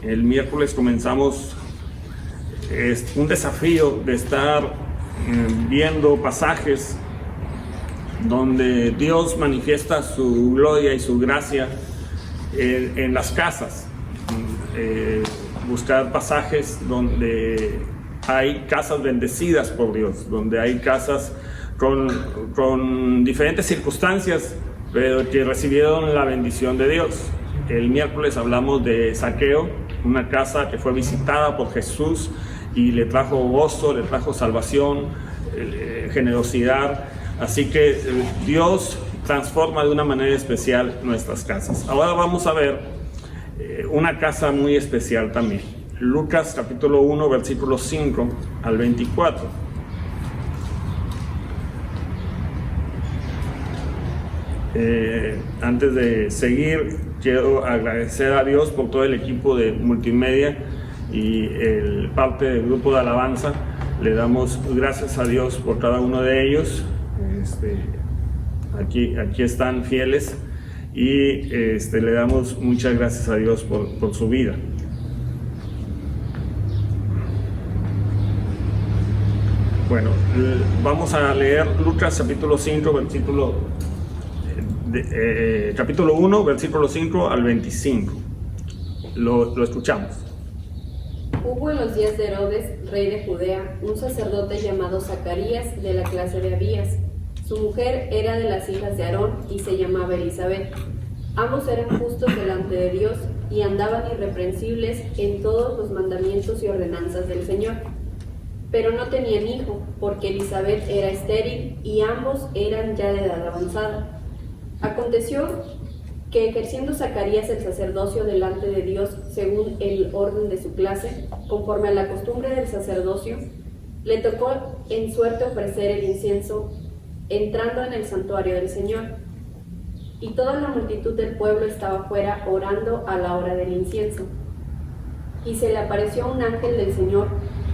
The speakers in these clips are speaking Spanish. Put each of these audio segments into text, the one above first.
El miércoles comenzamos un desafío de estar viendo pasajes donde Dios manifiesta su gloria y su gracia en las casas. Buscar pasajes donde hay casas bendecidas por Dios, donde hay casas con diferentes circunstancias, pero que recibieron la bendición de Dios. El miércoles hablamos de Zaqueo, una casa que fue visitada por Jesús y le trajo gozo, le trajo salvación, generosidad. Así que Dios transforma de una manera especial nuestras casas. Ahora vamos a ver una casa muy especial también. Lucas capítulo 1, versículos 5 al 24. Antes de seguir, quiero agradecer a Dios por todo el equipo de multimedia y parte del grupo de alabanza. Le damos gracias a Dios por cada uno de ellos. Aquí están fieles y le damos muchas gracias a Dios por su vida. Bueno, vamos a leer Lucas capítulo 5, capítulo 1, versículo 5 al 25. Lo escuchamos. Hubo en los días de Herodes, rey de Judea, un sacerdote llamado Zacarías, de la clase de Abías. Su mujer era de las hijas de Aarón y se llamaba Elisabet. Ambos eran justos delante de Dios y andaban irreprensibles en todos los mandamientos y ordenanzas del Señor. Pero no tenían hijo, porque Elisabet era estéril y ambos eran ya de edad avanzada. Aconteció que, ejerciendo Zacarías el sacerdocio delante de Dios según el orden de su clase, conforme a la costumbre del sacerdocio, le tocó en suerte ofrecer el incienso entrando en el santuario del Señor. Y toda la multitud del pueblo estaba fuera orando a la hora del incienso. Y se le apareció un ángel del Señor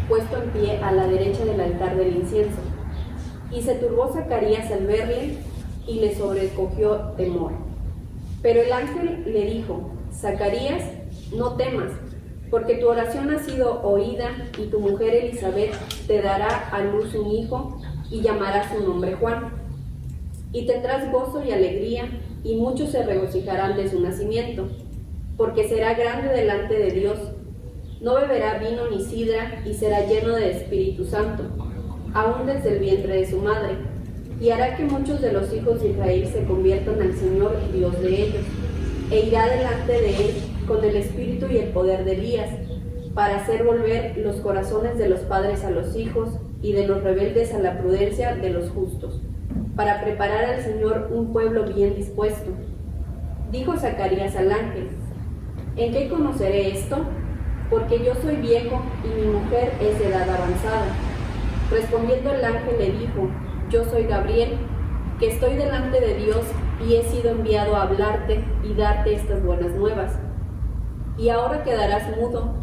puesto en pie a la derecha del altar del incienso. Y se turbó Zacarías al verle y le sobrecogió temor. Pero el ángel le dijo: Zacarías, no temas, porque tu oración ha sido oída y tu mujer Elisabet te dará a luz un hijo y llamarás su nombre Juan. Y tendrás gozo y alegría, y muchos se regocijarán de su nacimiento, porque será grande delante de Dios. No beberá vino ni sidra, y será lleno de Espíritu Santo, aún desde el vientre de su madre. Y hará que muchos de los hijos de Israel se conviertan al Señor, Dios de ellos, e irá delante de él con el espíritu y el poder de Elías, para hacer volver los corazones de los padres a los hijos y de los rebeldes a la prudencia de los justos, para preparar al Señor un pueblo bien dispuesto. Dijo Zacarías al ángel: ¿En qué conoceré esto? Porque yo soy viejo y mi mujer es de edad avanzada. Respondiendo el ángel le dijo: Yo soy Gabriel, que estoy delante de Dios y he sido enviado a hablarte y darte estas buenas nuevas. Y ahora quedarás mudo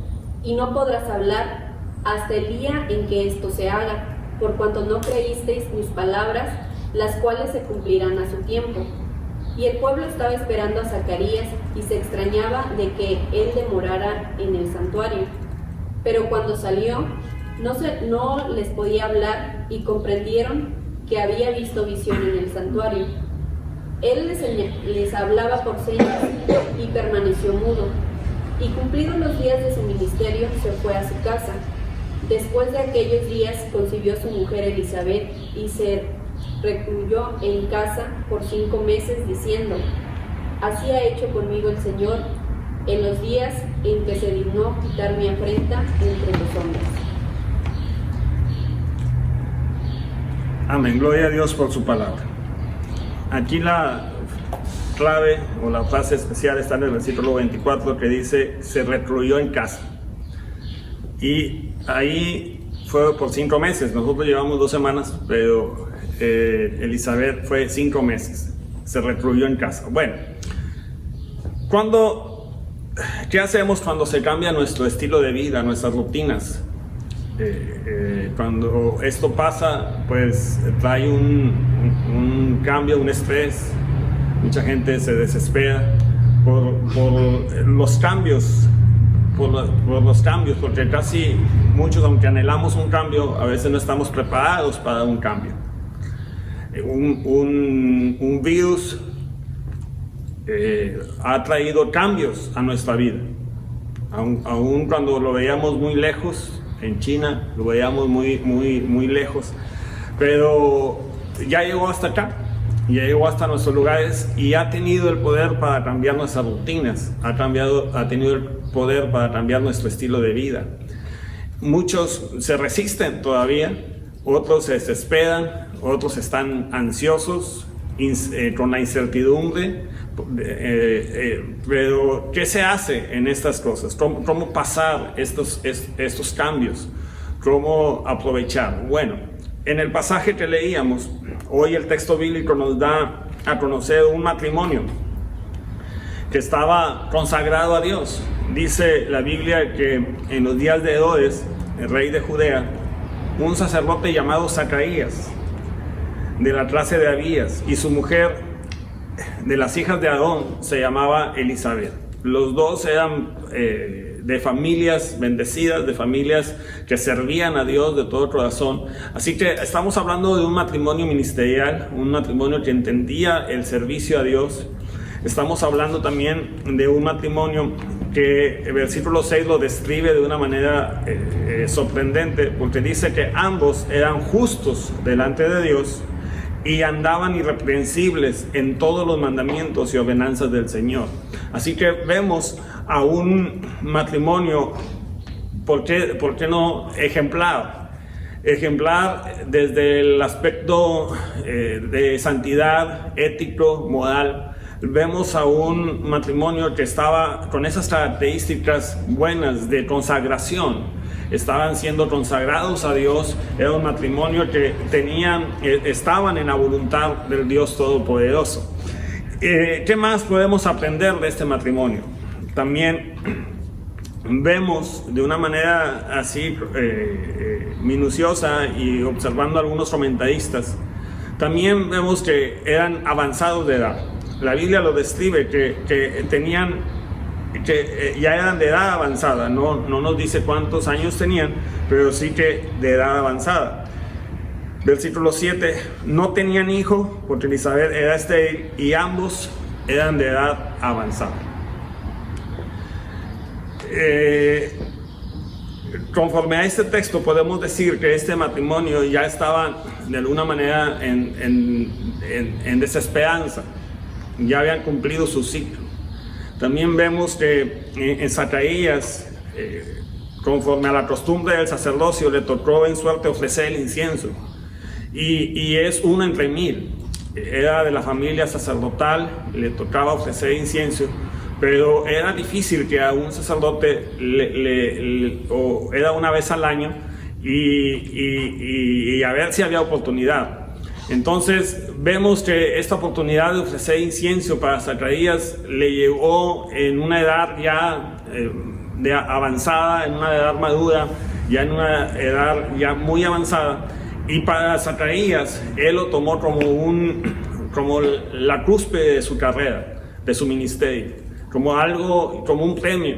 y no podrás hablar hasta el día en que esto se haga, por cuanto no creísteis mis palabras, las cuales se cumplirán a su tiempo. Y el pueblo estaba esperando a Zacarías y se extrañaba de que él demorara en el santuario. Pero cuando salió, no les podía hablar y comprendieron que había visto visión en el santuario. Él les hablaba por señas y permaneció mudo. Y cumplidos los días de su ministerio, se fue a su casa. Después de aquellos días concibió su mujer Elisabet y se recluyó en casa por 5 meses, diciendo: Así ha hecho conmigo el Señor en los días en que se dignó quitar mi afrenta entre los hombres. Amén, gloria a Dios por su palabra. Aquí la clave o la frase especial está en el versículo 24, que dice: se recluyó en casa. Y ahí fue por 5 meses. Nosotros llevamos 2 semanas, pero Elisabet fue 5 meses. Se recluyó en casa. Bueno, ¿qué hacemos cuando se cambia nuestro estilo de vida, nuestras rutinas? Cuando esto pasa, pues trae un cambio, un estrés. Mucha gente se desespera por los cambios, por los cambios, porque casi muchos, aunque anhelamos un cambio, a veces no estamos preparados para un cambio. Un virus ha traído cambios a nuestra vida. Aún cuando lo veíamos muy lejos, en China, lo veíamos muy lejos, pero ya llegó hasta acá, ya llegó hasta nuestros lugares y ha tenido el poder para cambiar nuestras rutinas, ha tenido el poder para cambiar nuestro estilo de vida. Muchos se resisten todavía, otros se desesperan, otros están ansiosos, con la incertidumbre, pero ¿qué se hace en estas cosas? ¿Cómo pasar estos cambios? ¿Cómo aprovechar? Bueno, en el pasaje que leíamos, hoy el texto bíblico nos da a conocer un matrimonio que estaba consagrado a Dios. Dice la Biblia que en los días de Herodes, el rey de Judea, un sacerdote llamado Zacarías, de la clase de Abías, y su mujer, de las hijas de Aarón, se llamaba Elizabeth. Los dos eran de familias bendecidas, de familias que servían a Dios de todo corazón. Así que estamos hablando de un matrimonio ministerial, un matrimonio que entendía el servicio a Dios. Estamos hablando también de un matrimonio que el versículo 6 lo describe de una manera sorprendente, porque dice que ambos eran justos delante de Dios y andaban irreprensibles en todos los mandamientos y ordenanzas del Señor. Así que vemos a un matrimonio, ¿por qué no ejemplar? Ejemplar desde el aspecto de santidad, ético, moral. Vemos a un matrimonio que estaba con esas características buenas de consagración. Estaban siendo consagrados a Dios, era un matrimonio que estaban en la voluntad del Dios Todopoderoso. ¿Qué más podemos aprender de este matrimonio? También vemos de una manera así minuciosa y observando a algunos comentaristas, también vemos que eran avanzados de edad. La Biblia lo describe que ya eran de edad avanzada, no nos dice cuántos años tenían, pero sí que de edad avanzada. Versículo 7, no tenían hijo porque Elizabeth era estéril y ambos eran de edad avanzada. Conforme a este texto podemos decir que este matrimonio ya estaba de alguna manera en desesperanza, ya habían cumplido su ciclo. También vemos que en Zacarías, conforme a la costumbre del sacerdocio, le tocó en suerte ofrecer el incienso. Y es uno entre 1000. Era de la familia sacerdotal, le tocaba ofrecer incienso, pero era difícil que a un sacerdote o era una vez al año y a ver si había oportunidad. Entonces vemos que esta oportunidad de ofrecer incienso para Zacarías le llegó en una edad ya avanzada, en una edad madura, ya en una edad ya muy avanzada. Y para Zacarías, él lo tomó como la cúspide de su carrera, de su ministerio, como un premio.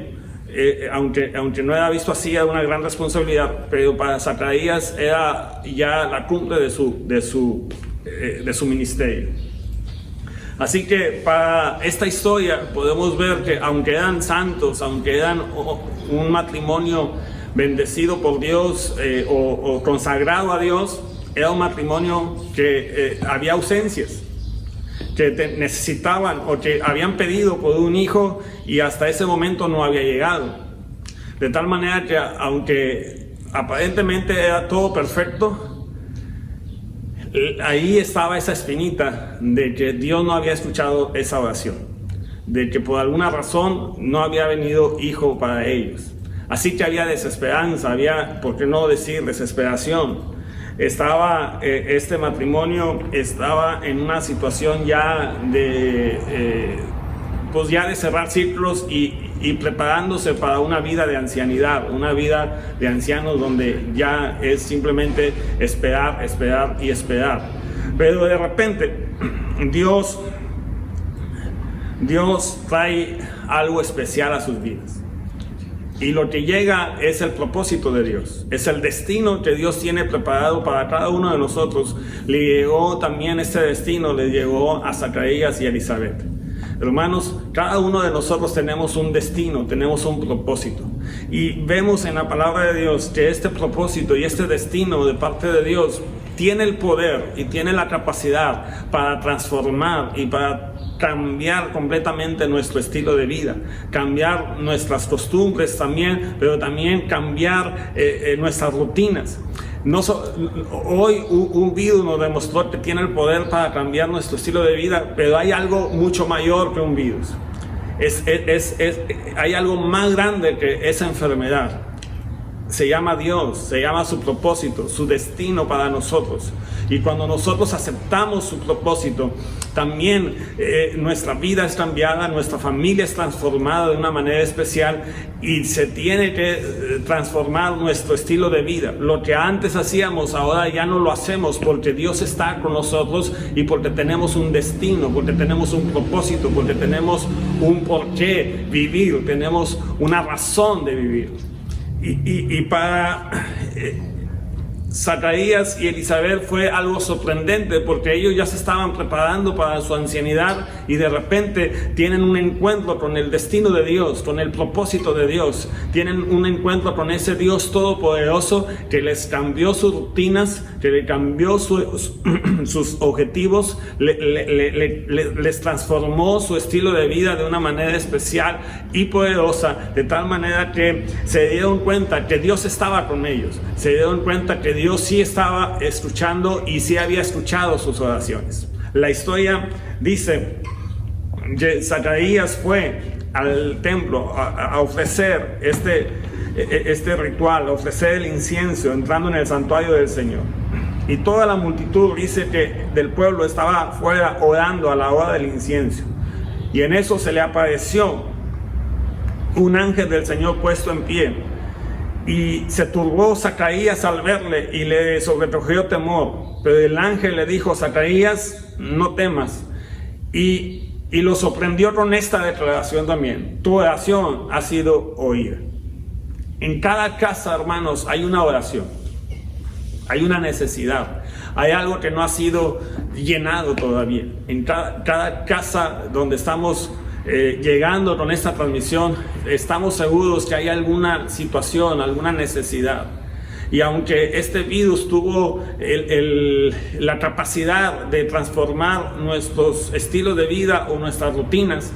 Aunque no era visto así, era una gran responsabilidad, pero para Zacarías era ya la cumbre de su ministerio. Así que para esta historia podemos ver que aunque eran santos, aunque eran un matrimonio bendecido por Dios o consagrado a Dios, era un matrimonio que había ausencias, que necesitaban o que habían pedido por un hijo y hasta ese momento no había llegado. De tal manera que aunque aparentemente era todo perfecto, ahí estaba esa espinita de que Dios no había escuchado esa oración, de que por alguna razón no había venido hijo para ellos. Así que había desesperanza, había, por qué no decir, desesperación. Este matrimonio estaba en una situación ya de cerrar ciclos y preparándose para una vida de ancianidad, una vida de ancianos donde ya es simplemente esperar, esperar y esperar. Pero de repente Dios trae algo especial a sus vidas. Y lo que llega es el propósito de Dios, es el destino que Dios tiene preparado para cada uno de nosotros. Le llegó también este destino, le llegó a Zacarías y a Elizabeth. Hermanos, cada uno de nosotros tenemos un destino, tenemos un propósito. Y vemos en la palabra de Dios que este propósito y este destino de parte de Dios tiene el poder y tiene la capacidad para transformar y para cambiar completamente nuestro estilo de vida, cambiar nuestras costumbres también, pero también cambiar nuestras rutinas. Hoy un virus nos demostró que tiene el poder para cambiar nuestro estilo de vida, pero hay algo mucho mayor que un virus. Hay algo más grande que esa enfermedad. Se llama Dios, se llama su propósito, su destino para nosotros. Y cuando nosotros aceptamos su propósito, también nuestra vida es cambiada, nuestra familia es transformada de una manera especial y se tiene que transformar nuestro estilo de vida. Lo que antes hacíamos, ahora ya no lo hacemos porque Dios está con nosotros y porque tenemos un destino, porque tenemos un propósito, porque tenemos un por qué vivir, tenemos una razón de vivir. Y para Zacarías y Elizabeth fue algo sorprendente porque ellos ya se estaban preparando para su ancianidad y de repente tienen un encuentro con el destino de Dios, con el propósito de Dios. Tienen un encuentro con ese Dios todopoderoso que les cambió sus rutinas, que le cambió sus objetivos, les transformó su estilo de vida de una manera especial y poderosa, de tal manera que se dieron cuenta que Dios estaba con ellos, se dieron cuenta que Dios sí estaba escuchando y sí había escuchado sus oraciones. La historia dice que Zacarías fue al templo a ofrecer este ritual, a ofrecer el incienso, entrando en el santuario del Señor. Y toda la multitud, dice que del pueblo, estaba fuera orando a la hora del incienso. Y en eso se le apareció un ángel del Señor puesto en pie. Y se turbó Zacarías al verle y le sobrecogió temor. Pero el ángel le dijo: Zacarías, no temas. Y lo sorprendió con esta declaración también: tu oración ha sido oída. En cada casa, hermanos, hay una oración, hay una necesidad, hay algo que no ha sido llenado todavía. En cada casa donde estamos llegando con esta transmisión, estamos seguros que hay alguna situación, alguna necesidad. Y aunque este virus tuvo la capacidad de transformar nuestros estilos de vida o nuestras rutinas,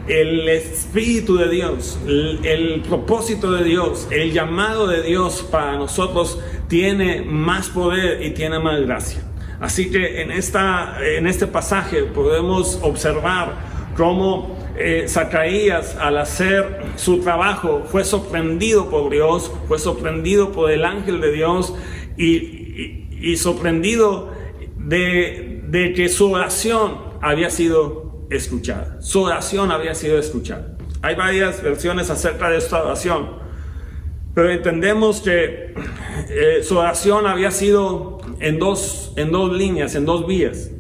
el Espíritu de Dios, el propósito de Dios, el llamado de Dios para nosotros tiene más poder y tiene más gracia. Así que en este pasaje podemos observar cómo Zacarías, al hacer su trabajo, fue sorprendido por Dios, fue sorprendido por el ángel de Dios y sorprendido de que su oración había sido escuchada. Su oración había sido escuchada. Hay varias versiones acerca de esta oración, pero entendemos que su oración había sido en dos líneas, en dos vías.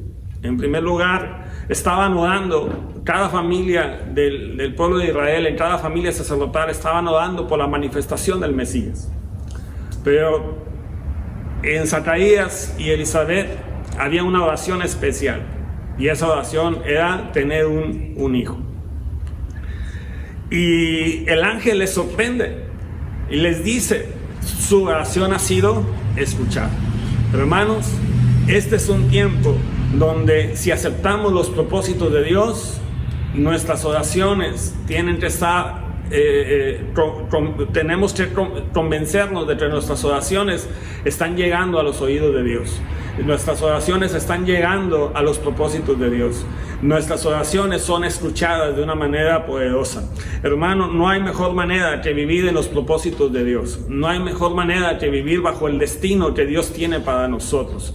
En primer lugar, estaban orando, cada familia del pueblo de Israel, en cada familia sacerdotal, estaban orando por la manifestación del Mesías. Pero en Zacarías y Elizabeth había una oración especial, y esa oración era tener un hijo. Y el ángel les sorprende y les dice: su oración ha sido escuchada. Hermanos, este es un tiempo donde, si aceptamos los propósitos de Dios, nuestras oraciones tienen que estar, tenemos que convencernos de que nuestras oraciones están llegando a los oídos de Dios. Nuestras oraciones están llegando a los propósitos de Dios. Nuestras oraciones son escuchadas de una manera poderosa. Hermano, no hay mejor manera que vivir en los propósitos de Dios. No hay mejor manera que vivir bajo el destino que Dios tiene para nosotros.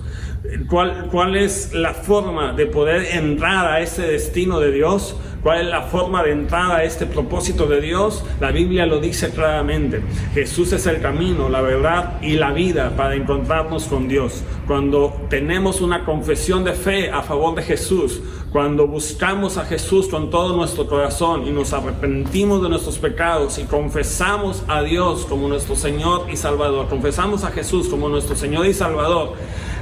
¿Cuál es la forma de poder entrar a ese destino de Dios? ¿Cuál es la forma de entrar a este propósito de Dios? La Biblia lo dice claramente. Jesús es el camino, la verdad y la vida para encontrarnos con Dios. Cuando tenemos una confesión de fe a favor de Jesús, cuando buscamos a Jesús con todo nuestro corazón y nos arrepentimos de nuestros pecados y confesamos a Dios como nuestro Señor y Salvador, confesamos a Jesús como nuestro Señor y Salvador,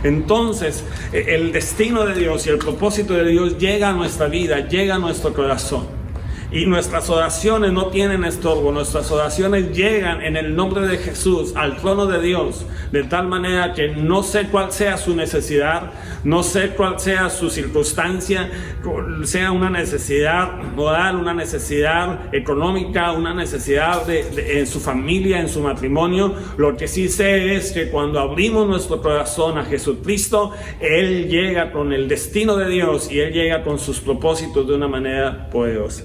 entonces el destino de Dios y el propósito de Dios llega a nuestra vida, llega a nuestro corazón. Y nuestras oraciones no tienen estorbo, nuestras oraciones llegan en el nombre de Jesús al trono de Dios, de tal manera que no sé cuál sea su necesidad, no sé cuál sea su circunstancia, sea una necesidad moral, una necesidad económica, una necesidad en su familia, en su matrimonio. Lo que sí sé es que cuando abrimos nuestro corazón a Jesucristo, Él llega con el destino de Dios y Él llega con sus propósitos de una manera poderosa.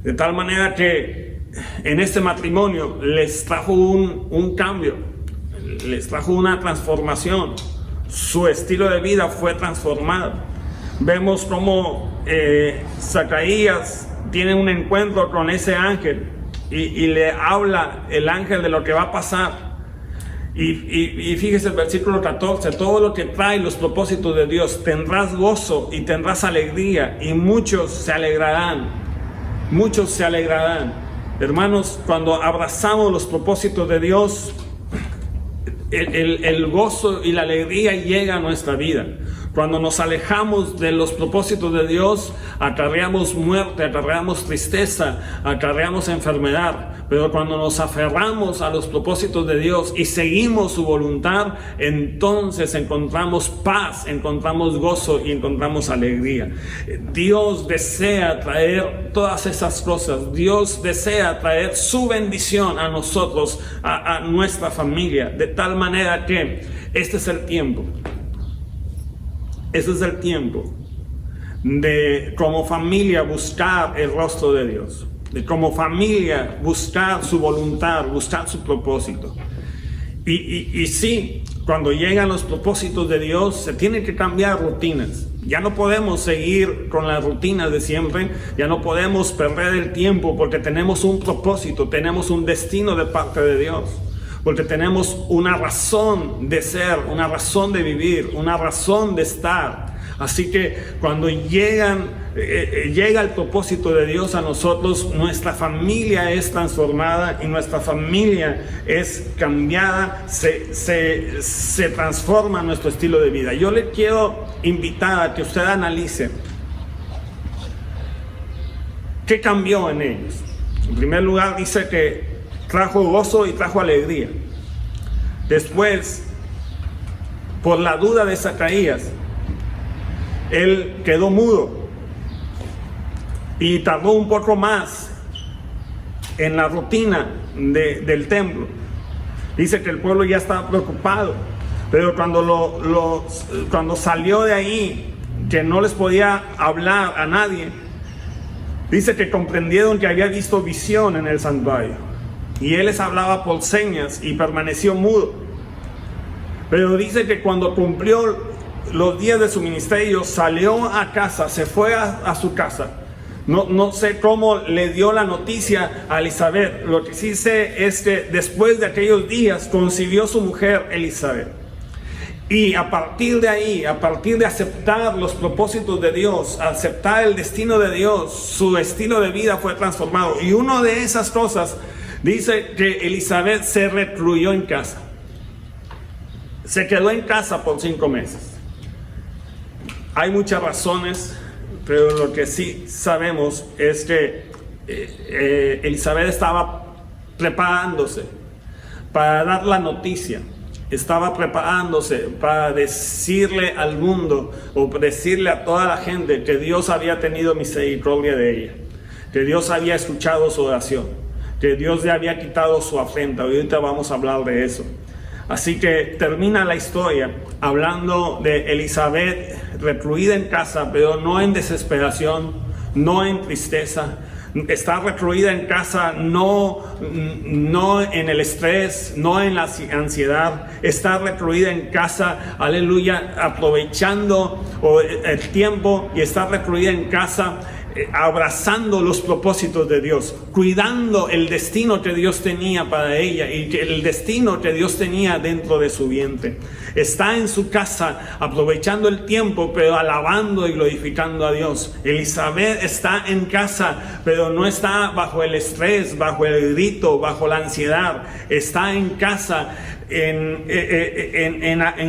De tal manera que en este matrimonio les trajo un cambio, les trajo una transformación. Su estilo de vida fue transformado. Vemos cómo Zacarías tiene un encuentro con ese ángel y le habla el ángel de lo que va a pasar. Y fíjese el versículo 14, todo lo que trae los propósitos de Dios, tendrás gozo y tendrás alegría, y muchos se alegrarán. Muchos se alegrarán. Hermanos, cuando abrazamos los propósitos de Dios, el gozo y la alegría llega a nuestra vida. Cuando nos alejamos de los propósitos de Dios, acarreamos muerte, acarreamos tristeza, acarreamos enfermedad. Pero cuando nos aferramos a los propósitos de Dios y seguimos su voluntad, entonces encontramos paz, encontramos gozo y encontramos alegría. Dios desea traer todas esas cosas. Dios desea traer su bendición a nosotros, a nuestra familia, de tal manera que este es el tiempo. Ese es el tiempo de como familia buscar el rostro de Dios, de como familia buscar su voluntad, buscar su propósito. Y sí, cuando llegan los propósitos de Dios, se tienen que cambiar rutinas. Ya no podemos seguir con las rutinas de siempre, ya no podemos perder el tiempo porque tenemos un propósito, tenemos un destino de parte de Dios. Porque tenemos una razón de ser, una razón de vivir, una razón de estar. Así que cuando llega el propósito de Dios a nosotros, nuestra familia es transformada y nuestra familia es cambiada, se transforma nuestro estilo de vida. Yo le quiero invitar a que usted analice qué cambió en ellos. En primer lugar, dice que trajo gozo y trajo alegría. Después, por la duda de Zacarías, él quedó mudo y tardó un poco más en la rutina del templo. Dice que el pueblo ya estaba preocupado, pero cuando salió de ahí, que no les podía hablar a nadie, dice que comprendieron que había visto visión en el santuario. Y él les hablaba por señas y permaneció mudo. Pero dice que cuando cumplió los días de su ministerio, salió a casa, se fue a su casa. No sé cómo le dio la noticia a Elizabeth. Lo que sí sé es que después de aquellos días concibió su mujer Elizabeth. Y a partir de ahí, a partir de aceptar los propósitos de Dios, aceptar el destino de Dios, su estilo de vida fue transformado. Y una de esas cosas, dice que Elizabeth se recluyó en casa. Se quedó en casa por 5 meses. Hay muchas razones, pero lo que sí sabemos es que Elizabeth estaba preparándose para dar la noticia. Estaba preparándose para decirle al mundo o decirle a toda la gente que Dios había tenido misericordia de ella, que Dios había escuchado su oración, que Dios le había quitado su afrenta. Ahorita vamos a hablar de eso. Así que termina la historia hablando de Elizabeth recluida en casa, pero no en desesperación, no en tristeza. Está recluida en casa, no en el estrés, no en la ansiedad. Está recluida en casa, aleluya, aprovechando el tiempo, y está recluida en casa abrazando los propósitos de Dios, cuidando el destino que Dios tenía para ella y el destino que Dios tenía dentro de su vientre. Está en su casa aprovechando el tiempo, pero alabando y glorificando a Dios. Elizabeth está en casa, pero no está bajo el estrés, bajo el grito, bajo la ansiedad. Está en casa en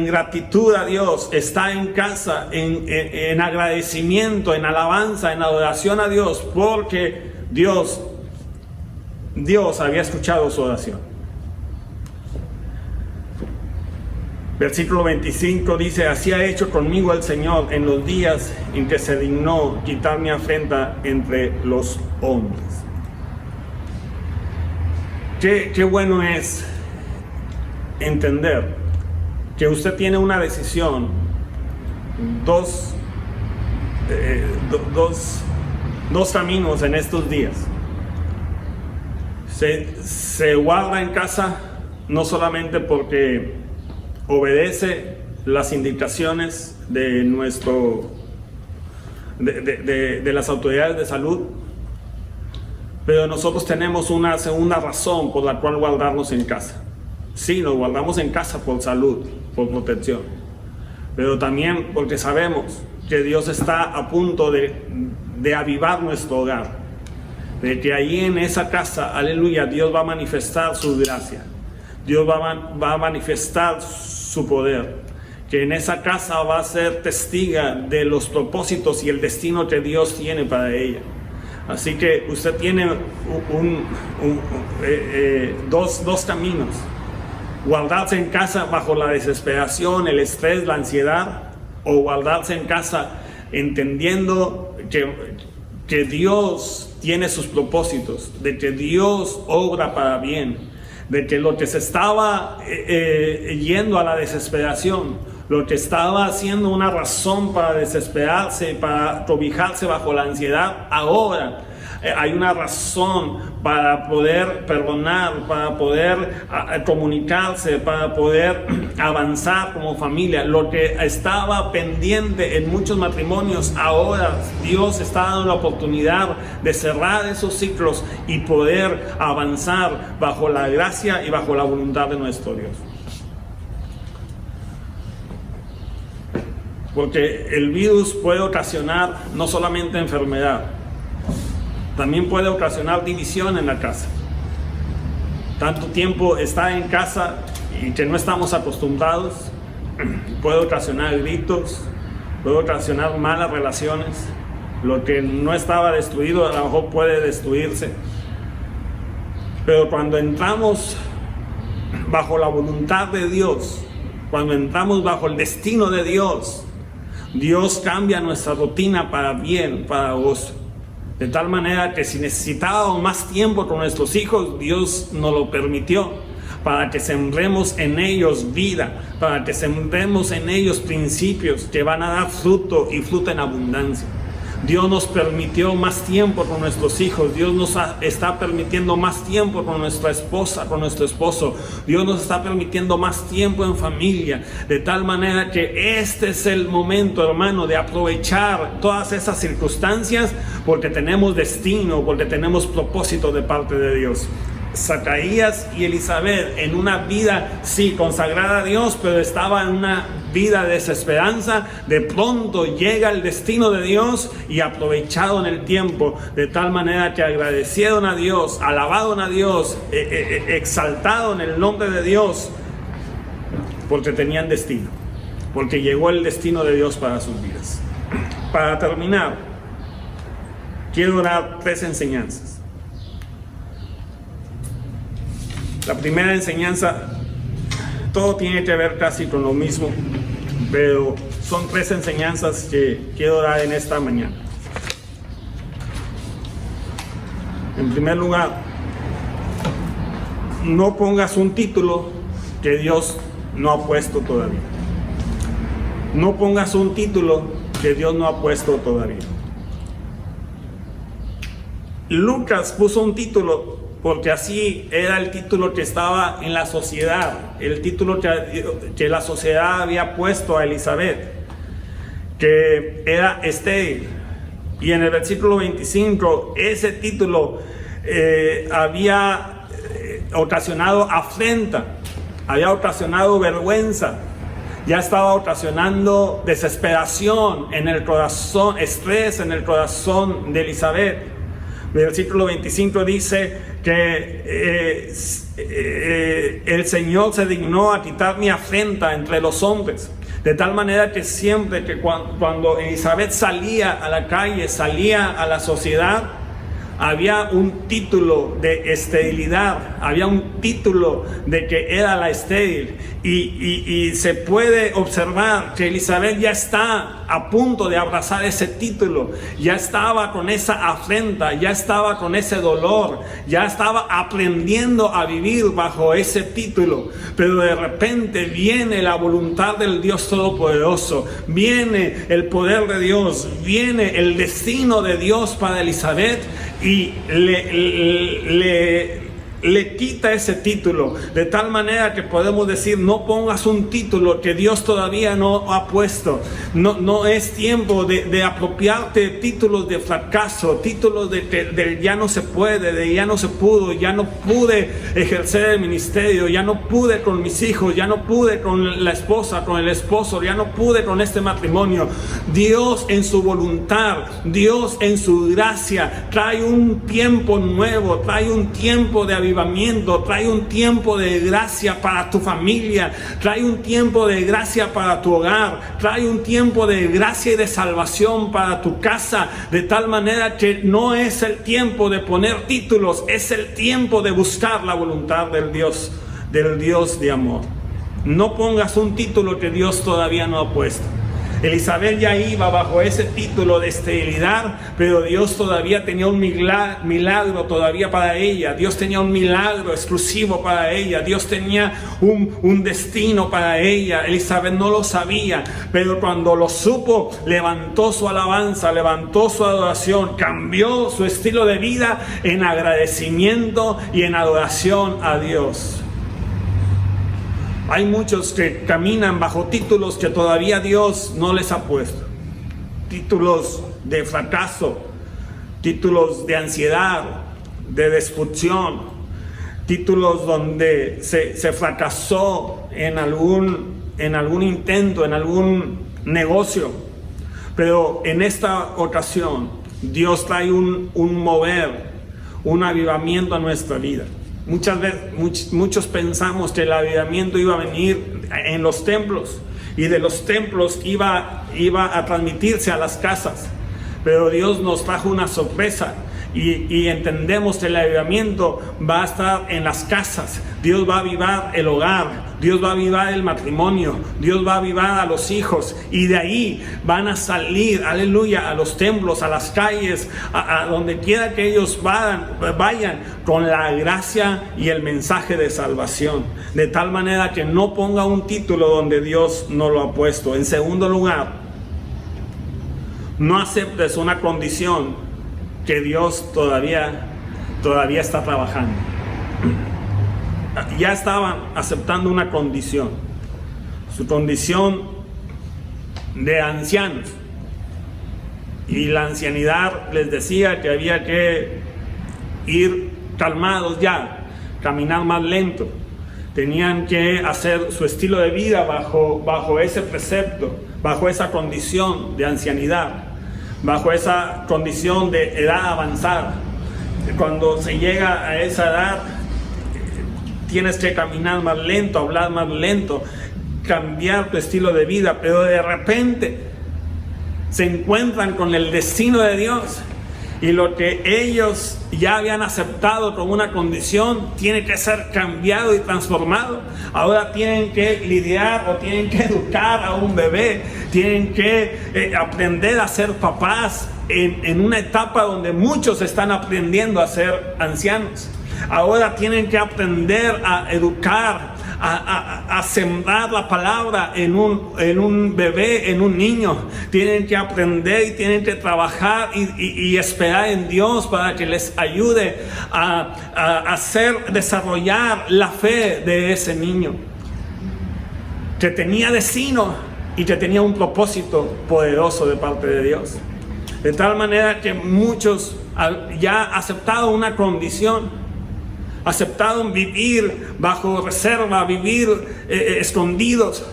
gratitud a Dios, está en casa en agradecimiento, en alabanza, en adoración a Dios, porque Dios había escuchado su oración. Versículo 25 dice: así ha hecho conmigo el Señor en los días en que se dignó quitar mi afrenta entre los hombres. Qué bueno es entender que usted tiene una decisión, dos caminos en estos días. Se guarda en casa no solamente porque obedece las indicaciones de las autoridades de salud, pero nosotros tenemos una segunda razón por la cual guardarnos en casa. Sí, nos guardamos en casa por salud, por protección, pero también porque sabemos que Dios está a punto de avivar nuestro hogar, de que ahí en esa casa, aleluya, Dios va a manifestar su gracia, Dios va a manifestar su poder, que en esa casa va a ser testiga de los propósitos y el destino que Dios tiene para ella. Así que usted tiene dos caminos: guardarse en casa bajo la desesperación, el estrés, la ansiedad, o guardarse en casa entendiendo que Dios tiene sus propósitos, de que Dios obra para bien, de que lo que se estaba yendo a la desesperación, lo que estaba haciendo una razón para desesperarse, para cobijarse bajo la ansiedad, ahora hay una razón para poder perdonar, para poder comunicarse, para poder avanzar como familia. Lo que estaba pendiente en muchos matrimonios, ahora Dios está dando la oportunidad de cerrar esos ciclos y poder avanzar bajo la gracia y bajo la voluntad de nuestro Dios. Porque el virus puede ocasionar no solamente enfermedad, también puede ocasionar división en la casa. Tanto tiempo está en casa y que no estamos acostumbrados, puede ocasionar gritos, puede ocasionar malas relaciones. Lo que no estaba destruido a lo mejor puede destruirse. Pero cuando entramos bajo la voluntad de Dios, cuando entramos bajo el destino de Dios, Dios cambia nuestra rutina para bien, para gozo. De tal manera que si necesitábamos más tiempo con nuestros hijos, Dios nos lo permitió, para que sembremos en ellos vida, para que sembremos en ellos principios que van a dar fruto y fruto en abundancia. Dios nos permitió más tiempo con nuestros hijos. Dios nos está permitiendo más tiempo con nuestra esposa, con nuestro esposo. Dios nos está permitiendo más tiempo en familia. De tal manera que este es el momento, hermano, de aprovechar todas esas circunstancias, porque tenemos destino, porque tenemos propósito de parte de Dios. Zacarías y Elizabeth, en una vida, sí, consagrada a Dios, pero estaba en una vida de desesperanza. De pronto llega el destino de Dios y aprovecharon el tiempo, de tal manera que agradecieron a Dios, alabaron a Dios, exaltaron el nombre de Dios, porque tenían destino, porque llegó el destino de Dios para sus vidas. Para terminar, quiero dar 3 enseñanzas. La primera enseñanza, todo tiene que ver casi con lo mismo, pero son 3 enseñanzas que quiero dar en esta mañana. En primer lugar, no pongas un título que Dios no ha puesto todavía. No pongas un título que Dios no ha puesto todavía. Lucas puso un título porque así era el título que estaba en la sociedad, el título que la sociedad había puesto a Elizabeth, que era estéril, Y en el versículo 25, ese título había ocasionado afrenta, había ocasionado vergüenza, ya estaba ocasionando desesperación en el corazón, estrés en el corazón de Elizabeth. El versículo 25 dice que el Señor se dignó a quitar mi afrenta entre los hombres, de tal manera que siempre que cuando Elizabeth salía a la calle, salía a la sociedad, había un título de esterilidad, había un título de que era la estéril, y se puede observar que Elizabeth ya está a punto de abrazar ese título, ya estaba con esa afrenta, ya estaba con ese dolor, ya estaba aprendiendo a vivir bajo ese título, pero de repente viene la voluntad del Dios Todopoderoso, viene el poder de Dios, viene el destino de Dios para Elizabeth, y le quita ese título, de tal manera que podemos decir: no pongas un título que Dios todavía no ha puesto. No es tiempo de apropiarte de títulos de fracaso, títulos de ya no se puede, de ya no se pudo, ya no pude ejercer el ministerio, ya no pude con mis hijos, ya no pude con la esposa, con el esposo, ya no pude con este matrimonio. Dios en su voluntad, Dios en su gracia trae un tiempo nuevo, trae un tiempo de avivamiento, trae un tiempo de gracia para tu familia, trae un tiempo de gracia para tu hogar, trae un tiempo de gracia y de salvación para tu casa, de tal manera que no es el tiempo de poner títulos, es el tiempo de buscar la voluntad del Dios de amor. No pongas un título que Dios todavía no ha puesto. Elizabeth ya iba bajo ese título de esterilidad, pero Dios todavía tenía un milagro todavía para ella. Dios tenía un milagro exclusivo para ella. Dios tenía un destino para ella. Elizabeth no lo sabía, pero cuando lo supo, levantó su alabanza, levantó su adoración, cambió su estilo de vida en agradecimiento y en adoración a Dios. Hay muchos que caminan bajo títulos que todavía Dios no les ha puesto. Títulos de fracaso, títulos de ansiedad, de destrucción, títulos donde se fracasó en algún intento, en algún negocio. Pero en esta ocasión Dios trae un mover, un avivamiento a nuestra vida. Muchas veces, muchos pensamos que el avivamiento iba a venir en los templos, y de los templos iba a transmitirse a las casas, pero Dios nos trajo una sorpresa, y entendemos que el avivamiento va a estar en las casas. Dios va a avivar el hogar, Dios va a avivar el matrimonio, Dios va a avivar a los hijos, y de ahí van a salir, aleluya, a los templos, a las calles, a donde quiera que ellos vayan con la gracia y el mensaje de salvación, de tal manera que no ponga un título donde Dios no lo ha puesto. En segundo lugar, no aceptes una condición que Dios todavía está trabajando. Ya estaban aceptando una condición, su condición de ancianos, y la ancianidad les decía que había que ir calmados ya, caminar más lento, tenían que hacer su estilo de vida bajo ese precepto, bajo esa condición de ancianidad, bajo esa condición de edad avanzada. Cuando se llega a esa edad, tienes que caminar más lento, hablar más lento, cambiar tu estilo de vida, pero de repente se encuentran con el destino de Dios, y lo que ellos ya habían aceptado como una condición tiene que ser cambiado y transformado. Ahora tienen que lidiar o tienen que educar a un bebé, tienen que aprender a ser papás en una etapa donde muchos están aprendiendo a ser ancianos. Ahora tienen que aprender a educar, a sembrar la palabra en un bebé, en un niño. Tienen que aprender y tienen que trabajar y esperar en Dios para que les ayude a hacer desarrollar la fe de ese niño, que tenía destino y que tenía un propósito poderoso de parte de Dios. De tal manera que muchos ya aceptaron una condición, aceptaron vivir bajo reserva, vivir escondidos.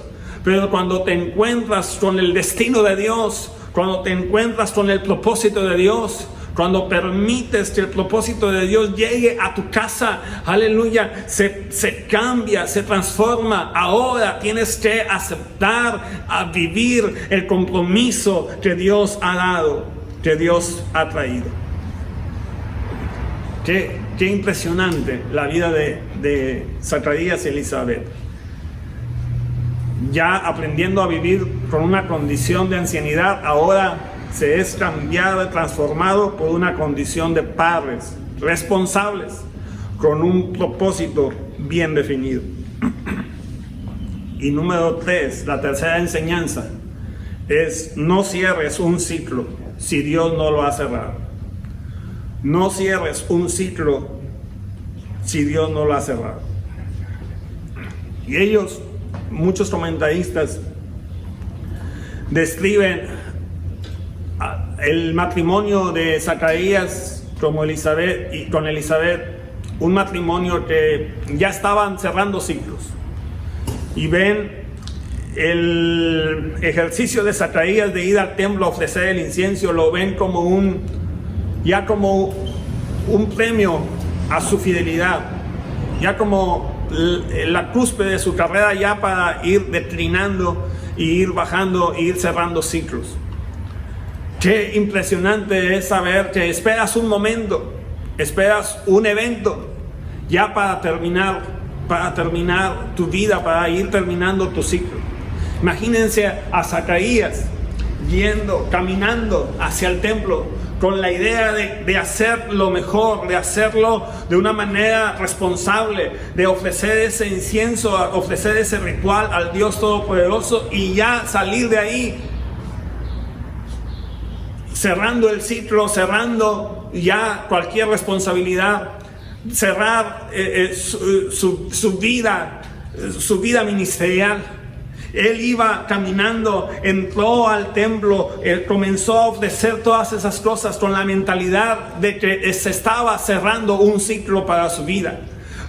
Pero cuando te encuentras con el destino de Dios, cuando te encuentras con el propósito de Dios, cuando permites que el propósito de Dios llegue a tu casa, aleluya, se cambia, se transforma. Ahora tienes que aceptar a vivir el compromiso que Dios ha dado, que Dios ha traído. Qué impresionante la vida de Zacarías y Elizabeth. Ya aprendiendo a vivir con una condición de ancianidad, ahora se es cambiado y transformado por una condición de padres responsables con un propósito bien definido. Y número 3, la tercera enseñanza es: no cierres un ciclo si Dios no lo ha cerrado. No cierres un ciclo si Dios no lo ha cerrado. Y muchos comentaristas describen el matrimonio de Zacarías con Elizabeth, un matrimonio que ya estaban cerrando ciclos, y ven el ejercicio de Zacarías de ir al templo a ofrecer el incienso, lo ven como un premio a su fidelidad, ya como la cúspide de su carrera, ya para ir declinando y ir bajando e ir cerrando ciclos. Qué impresionante es saber que esperas un momento, esperas un evento ya para terminar tu vida, para ir terminando tu ciclo. Imagínense a Zacarías caminando hacia el templo con la idea de hacer lo mejor, de hacerlo de una manera responsable, de ofrecer ese incienso, ofrecer ese ritual al Dios Todopoderoso, y ya salir de ahí cerrando el ciclo, cerrando ya cualquier responsabilidad, cerrar su vida ministerial. Él iba caminando, entró al templo, comenzó a ofrecer todas esas cosas con la mentalidad de que se estaba cerrando un ciclo para su vida.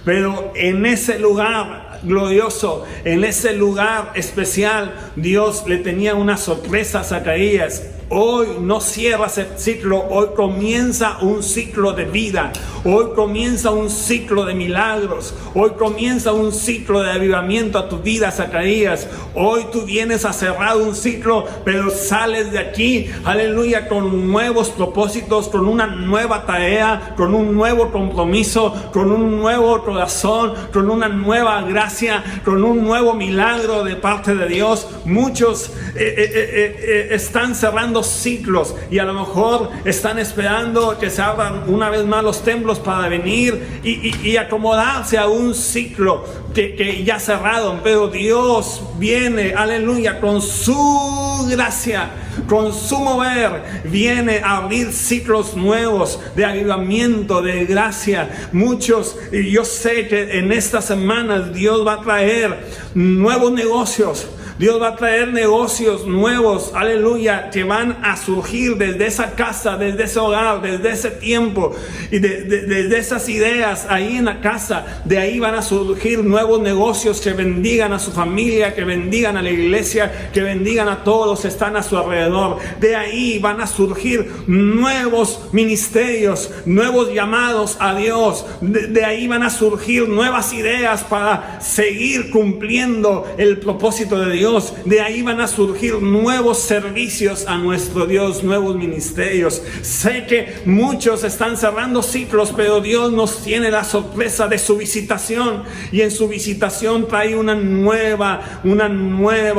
Pero en ese lugar glorioso, en ese lugar especial, Dios le tenía una sorpresa a Zacarías. Hoy no cierras el ciclo, hoy comienza un ciclo de vida, hoy comienza un ciclo de milagros, hoy comienza un ciclo de avivamiento a tu vida, Zacarías. Hoy tú vienes a cerrar un ciclo, pero sales de aquí, aleluya, con nuevos propósitos, con una nueva tarea, con un nuevo compromiso, con un nuevo corazón, con una nueva gracia, con un nuevo milagro de parte de Dios. Muchos están cerrando ciclos y a lo mejor están esperando que se abran una vez más los templos para venir y acomodarse a un ciclo que ya cerraron, pero Dios viene, aleluya, con su gracia, con su mover, viene a abrir ciclos nuevos de avivamiento, de gracia. Muchos, y yo sé que en estas semanas Dios va a traer nuevos negocios. Dios va a traer negocios nuevos, aleluya, que van a surgir desde esa casa, desde ese hogar, desde ese tiempo y desde esas ideas ahí en la casa. De ahí van a surgir nuevos negocios que bendigan a su familia, que bendigan a la iglesia, que bendigan a todos los que están a su alrededor. De ahí van a surgir nuevos ministerios, nuevos llamados a Dios. De ahí van a surgir nuevas ideas para seguir cumpliendo el propósito de Dios. De ahí van a surgir nuevos servicios a nuestro Dios, nuevos ministerios. Sé que muchos están cerrando ciclos, pero Dios nos tiene la sorpresa de su visitación, y en su visitación trae una nueva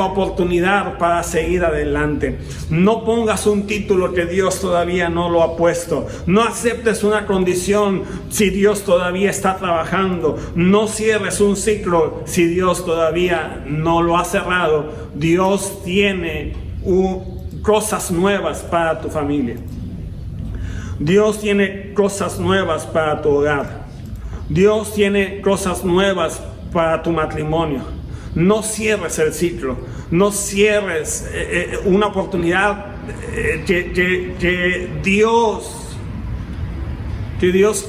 oportunidad para seguir adelante. No pongas un título que Dios todavía no lo ha puesto. No aceptes una condición si Dios todavía está trabajando. No cierres un ciclo si Dios todavía no lo ha cerrado. Dios tiene cosas nuevas para tu familia. Dios tiene cosas nuevas para tu hogar. Dios tiene cosas nuevas para tu matrimonio. No cierres el ciclo. No cierres una oportunidad que Dios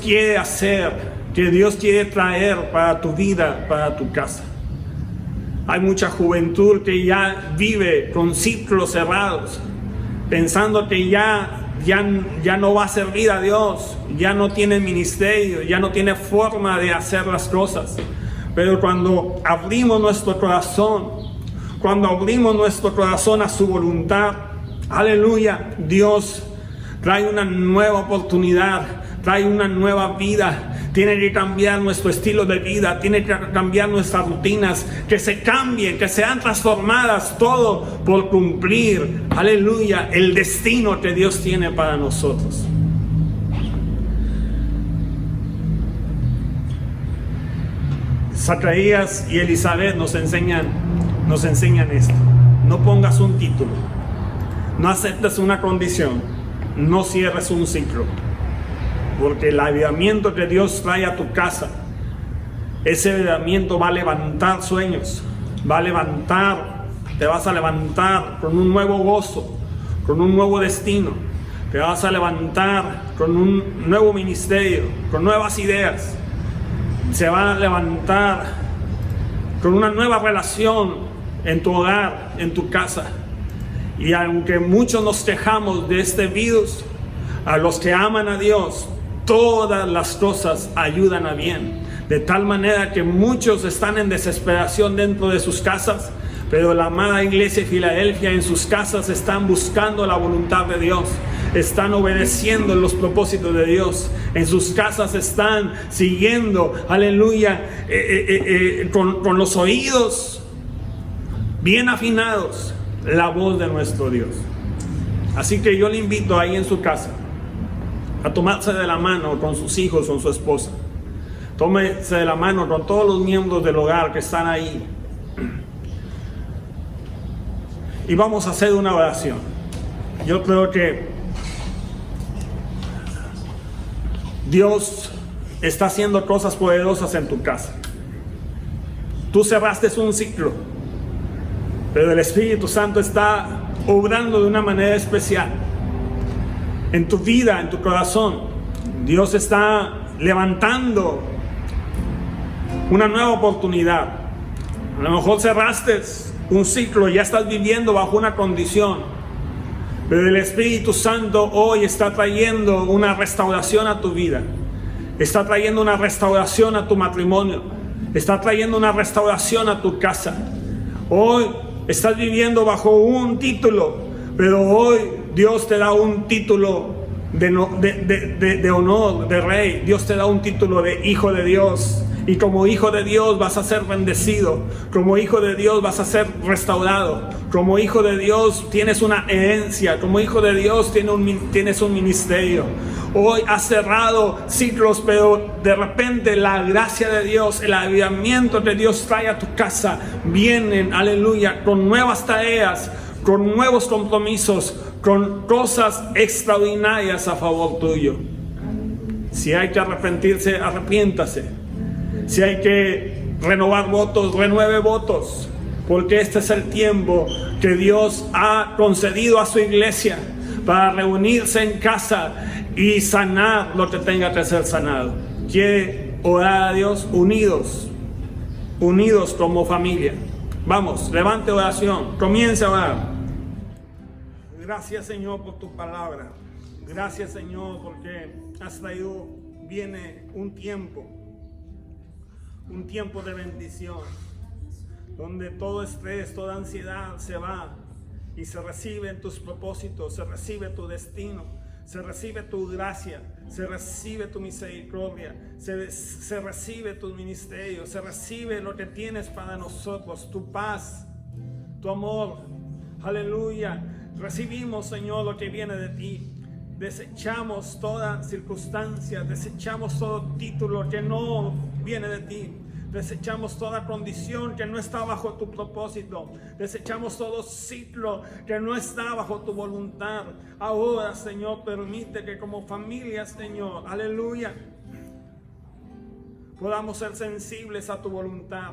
quiere hacer, que Dios quiere traer para tu vida, para tu casa. Hay mucha juventud que ya vive con ciclos cerrados, pensando que ya no va a servir a Dios, ya no tiene ministerio, ya no tiene forma de hacer las cosas. Pero cuando abrimos nuestro corazón a su voluntad, aleluya, Dios trae una nueva oportunidad, trae una nueva vida. Tiene que cambiar nuestro estilo de vida, tiene que cambiar nuestras rutinas, que se cambien, que sean transformadas, todo por cumplir, aleluya, el destino que Dios tiene para nosotros. Zacarías y Elizabeth nos enseñan esto. No pongas un título, no aceptes una condición, no cierres un ciclo. Porque el avivamiento que Dios trae a tu casa, ese avivamiento va a levantar sueños, te vas a levantar con un nuevo gozo, con un nuevo destino, te vas a levantar con un nuevo ministerio, con nuevas ideas, se va a levantar con una nueva relación en tu hogar, en tu casa. Y aunque muchos nos quejamos de este virus, a los que aman a Dios, todas las cosas ayudan a bien, de tal manera que muchos están en desesperación dentro de sus casas, pero la amada iglesia de Filadelfia en sus casas están buscando la voluntad de Dios, están obedeciendo los propósitos de Dios, en sus casas están siguiendo, aleluya, con los oídos bien afinados, la voz de nuestro Dios. Así que yo le invito ahí en su casa a tomarse de la mano con sus hijos, con su esposa. Tómese de la mano con todos los miembros del hogar que están ahí. Y vamos a hacer una oración. Yo creo que Dios está haciendo cosas poderosas en tu casa. Tú cerraste un ciclo, pero el Espíritu Santo está obrando de una manera especial en tu vida, en tu corazón. Dios está levantando una nueva oportunidad. A lo mejor cerraste un ciclo, ya estás viviendo bajo una condición, pero el Espíritu Santo hoy está trayendo una restauración a tu vida, está trayendo una restauración a tu matrimonio, está trayendo una restauración a tu casa. Hoy estás viviendo bajo un título, pero hoy Dios te da un título de honor, de rey. Dios te da un título de hijo de Dios. Y como hijo de Dios vas a ser bendecido. Como hijo de Dios vas a ser restaurado. Como hijo de Dios tienes una herencia. Como hijo de Dios tienes un ministerio. Hoy has cerrado ciclos, pero de repente la gracia de Dios, el avivamiento que Dios trae a tu casa, vienen, aleluya, con nuevas tareas, con nuevos compromisos, con cosas extraordinarias a favor tuyo. Si hay que arrepentirse, arrepiéntase. Si hay que renovar votos, renueve votos, porque este es el tiempo que Dios ha concedido a su iglesia para reunirse en casa y sanar lo que tenga que ser sanado. Quiere orar a Dios unidos como familia. Vamos, levante oración, comience a orar. Gracias, Señor, por tu palabra. Gracias, Señor, porque viene un tiempo de bendición, donde todo estrés, toda ansiedad se va y se reciben tus propósitos, se recibe tu destino, se recibe tu gracia, se recibe tu misericordia, se recibe tu ministerio, se recibe lo que tienes para nosotros, tu paz, tu amor. Aleluya. Recibimos, Señor, lo que viene de ti. Desechamos toda circunstancia, desechamos todo título que no viene de ti. Desechamos toda condición que no está bajo tu propósito. Desechamos todo ciclo que no está bajo tu voluntad. Ahora, Señor, permite que como familia, Señor, aleluya, podamos ser sensibles a tu voluntad.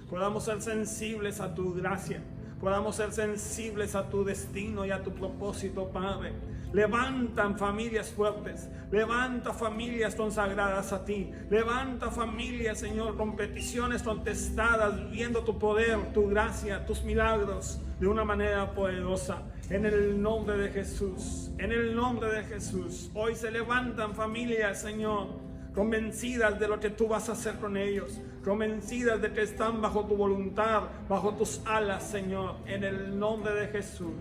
Podamos ser sensibles a tu gracia. podamos ser sensibles a tu destino y a tu propósito, Padre. Levantan familias fuertes, levanta familias consagradas a ti, levanta familias, Señor, con peticiones contestadas, viendo tu poder, tu gracia, tus milagros de una manera poderosa. En el nombre de Jesús, en el nombre de Jesús, hoy se levantan familias, Señor, convencidas de lo que tú vas a hacer con ellos, convencidas de que están bajo tu voluntad, bajo tus alas, Señor, en el nombre de Jesús.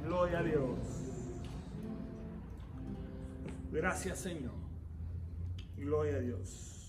Gloria a Dios. Gracias, Señor. Gloria a Dios.